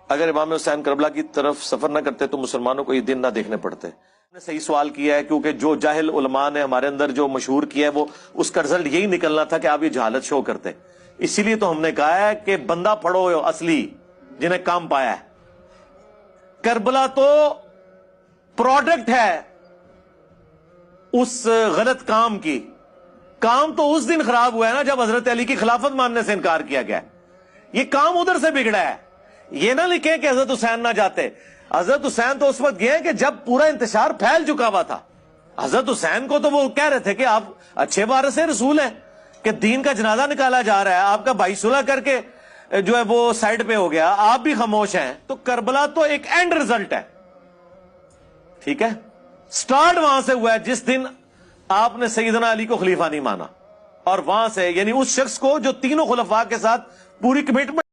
اگر امام حسین کربلا کی طرف سفر نہ کرتے تو مسلمانوں کو یہ دن نہ دیکھنے پڑتے. نے صحیح سوال کیا ہے، کیونکہ جو جاہل علماء نے ہمارے اندر جو مشہور کیا ہے وہ اس کا رزلٹ یہی نکلنا تھا کہ آپ یہ جہالت شو کرتے. اسی لیے تو ہم نے کہا ہے کہ بندہ پڑھو اصلی جنہیں کام پایا ہے. کربلا تو پروڈکٹ ہے اس غلط کام کی. کام تو اس دن خراب ہوا ہے نا جب حضرت علی کی خلافت ماننے سے انکار کیا گیا. یہ کام ادھر سے بگڑا ہے. یہ نہ لکھیں کہ حضرت حسین نہ جاتے. حضرت حسین تو اس وقت گئے کہ جب پورا انتشار پھیل چکا ہوا تھا. حضرت حسین کو تو وہ کہہ رہے تھے کہ آپ اچھے وارث رسول ہیں کہ دین کا جنازہ نکالا جا رہا ہے، آپ کا بھائی صلح کر کے جو ہے وہ سائڈ پہ ہو گیا، آپ بھی خاموش ہیں. تو کربلا تو ایک اینڈ رزلٹ ہے. ٹھیک ہے، سٹارٹ وہاں سے ہوا ہے جس دن آپ نے سیدنا علی کو خلیفہ نہیں مانا، اور وہاں سے یعنی اس شخص کو جو تینوں خلفاء کے ساتھ پوری کمٹمنٹ